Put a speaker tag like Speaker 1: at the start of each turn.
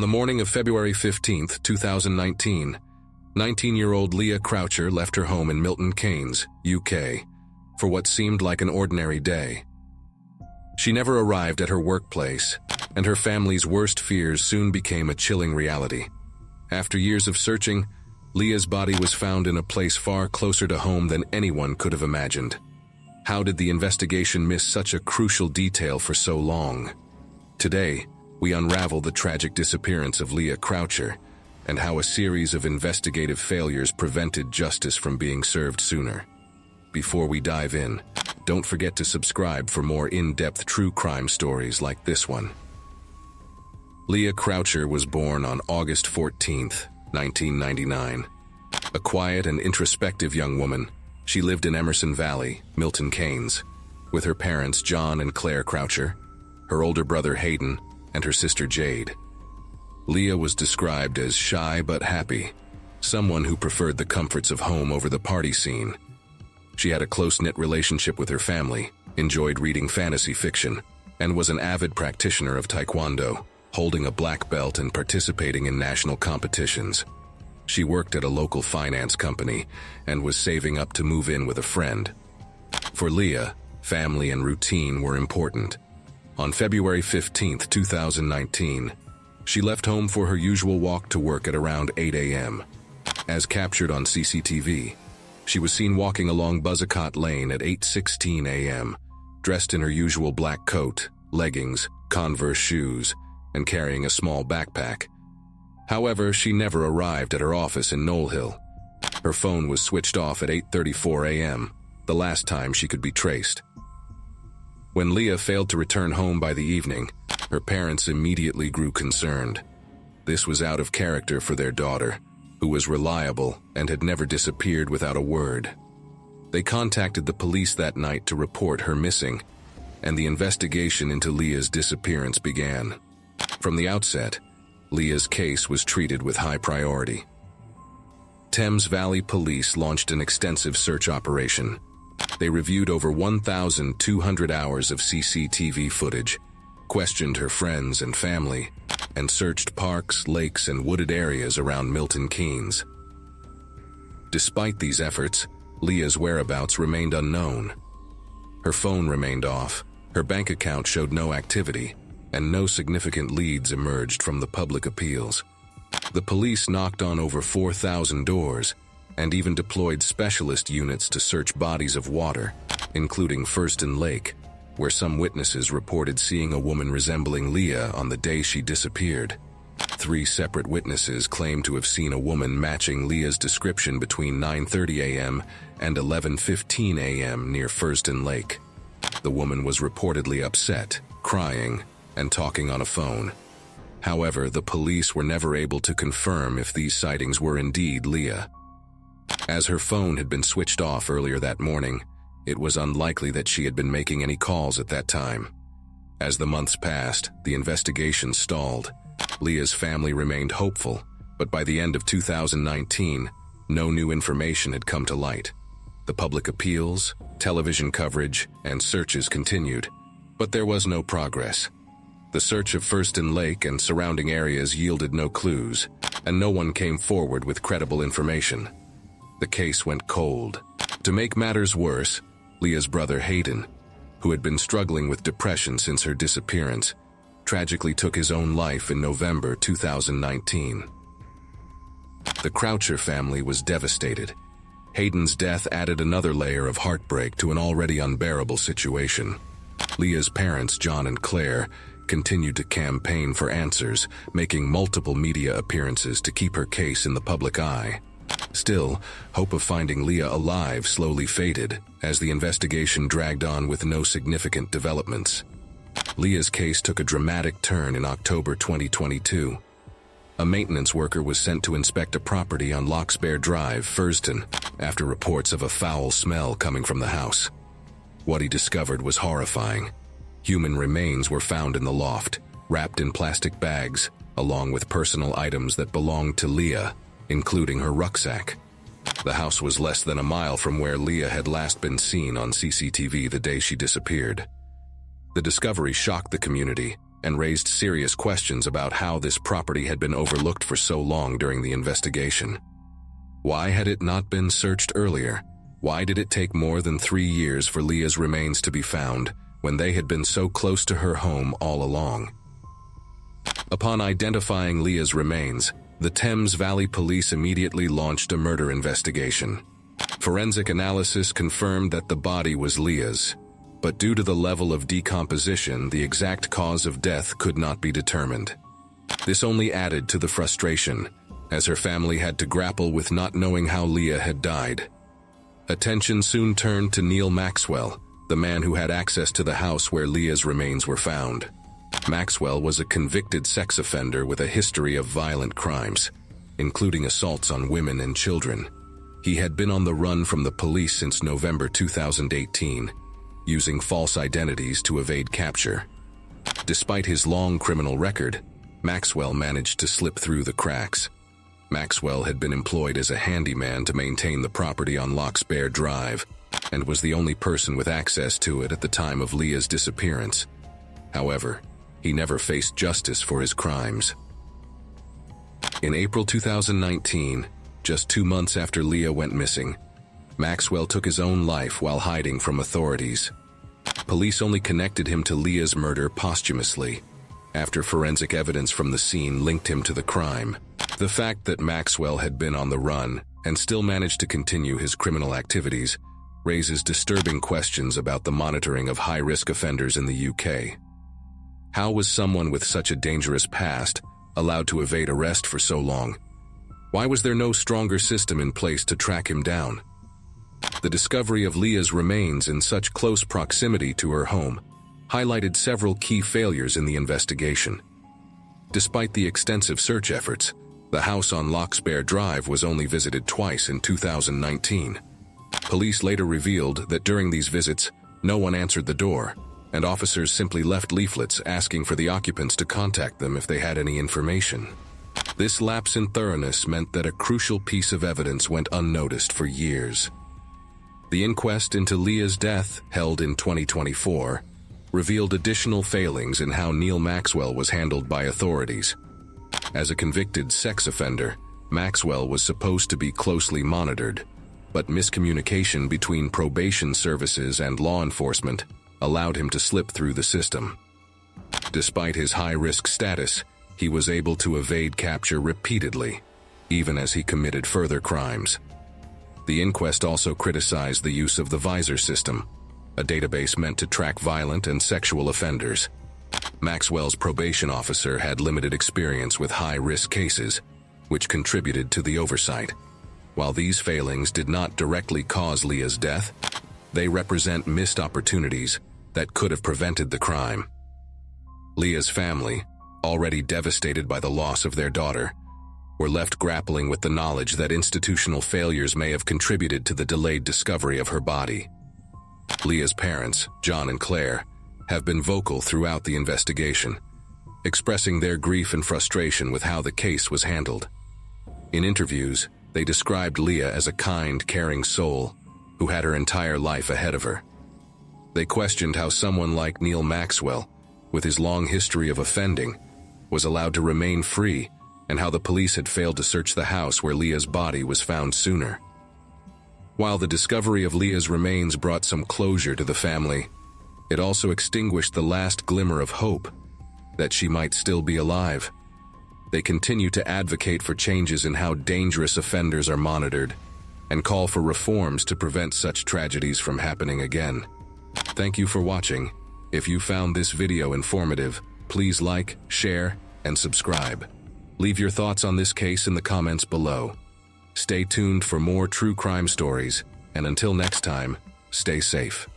Speaker 1: On the morning of February 15, 2019, 19-year-old Leah Croucher left her home in Milton Keynes, UK, for what seemed like an ordinary day. She never arrived at her workplace, and her family's worst fears soon became a chilling reality. After years of searching, Leah's body was found in a place far closer to home than anyone could have imagined. How did the investigation miss such a crucial detail for so long? Today, we unravel the tragic disappearance of Leah Croucher and how a series of investigative failures prevented justice from being served sooner. Before we dive in, don't forget to subscribe for more in-depth true crime stories like this one. Leah Croucher was born on August 14, 1999. A quiet and introspective young woman, she lived in Emerson Valley, Milton Keynes, with her parents John and Claire Croucher, her older brother Hayden, and her sister Jade. Leah was described as shy but happy, someone who preferred the comforts of home over the party scene. She had a close-knit relationship with her family, enjoyed reading fantasy fiction, and was an avid practitioner of Taekwondo, holding a black belt and participating in national competitions. She worked at a local finance company and was saving up to move in with a friend. For Leah, family and routine were important. On February 15, 2019, she left home for her usual walk to work at around 8 a.m. As captured on CCTV, she was seen walking along Buzzacott Lane at 8:16 a.m., dressed in her usual black coat, leggings, Converse shoes, and carrying a small backpack. However, she never arrived at her office in Knoll Hill. Her phone was switched off at 8:34 a.m., the last time she could be traced. When Leah failed to return home by the evening, her parents immediately grew concerned. This was out of character for their daughter, who was reliable and had never disappeared without a word. They contacted the police that night to report her missing, and the investigation into Leah's disappearance began. From the outset, Leah's case was treated with high priority. Thames Valley Police launched an extensive search operation. They reviewed over 1,200 hours of CCTV footage, questioned her friends and family, and searched parks, lakes, and wooded areas around Milton Keynes. Despite these efforts, Leah's whereabouts remained unknown. Her phone remained off, her bank account showed no activity, and no significant leads emerged from the public appeals. The police knocked on over 4,000 doors, and even deployed specialist units to search bodies of water, including Thurston Lake, where some witnesses reported seeing a woman resembling Leah on the day she disappeared. 3 separate witnesses claimed to have seen a woman matching Leah's description between 9:30 a.m. and 11:15 a.m. near Thurston Lake. The woman was reportedly upset, crying, and talking on a phone. However, the police were never able to confirm if these sightings were indeed Leah. As her phone had been switched off earlier that morning, it was unlikely that she had been making any calls at that time. As the months passed, the investigation stalled. Leah's family remained hopeful, but by the end of 2019, no new information had come to light. The public appeals, television coverage, and searches continued, but there was no progress. The search of Thurston Lake and surrounding areas yielded no clues, and no one came forward with credible information. The case went cold. To make matters worse, Leah's brother Hayden, who had been struggling with depression since her disappearance, tragically took his own life in November 2019. The Croucher family was devastated. Hayden's death added another layer of heartbreak to an already unbearable situation. Leah's parents, John and Claire, continued to campaign for answers, making multiple media appearances to keep her case in the public eye. Still, hope of finding Leah alive slowly faded as the investigation dragged on with no significant developments. Leah's case took a dramatic turn in October 2022. A maintenance worker was sent to inspect a property on Locksbear Drive, Thurston, after reports of a foul smell coming from the house. What he discovered was horrifying. Human remains were found in the loft, wrapped in plastic bags, along with personal items that belonged to Leah, including her rucksack. The house was less than a mile from where Leah had last been seen on CCTV the day she disappeared. The discovery shocked the community, and raised serious questions about how this property had been overlooked for so long during the investigation. Why had it not been searched earlier? Why did it take more than 3 years for Leah's remains to be found when they had been so close to her home all along? Upon identifying Leah's remains, the Thames Valley Police immediately launched a murder investigation. Forensic analysis confirmed that the body was Leah's, but due to the level of decomposition, the exact cause of death could not be determined. This only added to the frustration, as her family had to grapple with not knowing how Leah had died. Attention soon turned to Neil Maxwell, the man who had access to the house where Leah's remains were found. Maxwell was a convicted sex offender with a history of violent crimes, including assaults on women and children. He had been on the run from the police since November 2018, using false identities to evade capture. Despite his long criminal record, Maxwell managed to slip through the cracks. Maxwell had been employed as a handyman to maintain the property on Locksbear Drive, and was the only person with access to it at the time of Leah's disappearance. However, he never faced justice for his crimes. In April 2019, just 2 months after Leah went missing, Maxwell took his own life while hiding from authorities. Police only connected him to Leah's murder posthumously, after forensic evidence from the scene linked him to the crime. The fact that Maxwell had been on the run and still managed to continue his criminal activities raises disturbing questions about the monitoring of high-risk offenders in the UK. How was someone with such a dangerous past allowed to evade arrest for so long? Why was there no stronger system in place to track him down? The discovery of Leah's remains in such close proximity to her home highlighted several key failures in the investigation. Despite the extensive search efforts, the house on Locksbear Drive was only visited twice in 2019. Police later revealed that during these visits, no one answered the door, and officers simply left leaflets asking for the occupants to contact them if they had any information. This lapse in thoroughness meant that a crucial piece of evidence went unnoticed for years. The inquest into Leah's death, held in 2024, revealed additional failings in how Neil Maxwell was handled by authorities. As a convicted sex offender, Maxwell was supposed to be closely monitored, but miscommunication between probation services and law enforcement allowed him to slip through the system. Despite his high-risk status, he was able to evade capture repeatedly, even as he committed further crimes. The inquest also criticized the use of the Visor system, a database meant to track violent and sexual offenders. Maxwell's probation officer had limited experience with high-risk cases, which contributed to the oversight. While these failings did not directly cause Leah's death, they represent missed opportunities that could have prevented the crime. Leah's family, already devastated by the loss of their daughter, were left grappling with the knowledge that institutional failures may have contributed to the delayed discovery of her body. Leah's parents, John and Claire, have been vocal throughout the investigation, expressing their grief and frustration with how the case was handled. In interviews, they described Leah as a kind, caring soul who had her entire life ahead of her. They questioned how someone like Neil Maxwell, with his long history of offending, was allowed to remain free, and how the police had failed to search the house where Leah's body was found sooner. While the discovery of Leah's remains brought some closure to the family, it also extinguished the last glimmer of hope that she might still be alive. They continue to advocate for changes in how dangerous offenders are monitored and call for reforms to prevent such tragedies from happening again. Thank you for watching. If you found this video informative, please like, share, and subscribe. Leave your thoughts on this case in the comments below. Stay tuned for more true crime stories, and until next time, stay safe.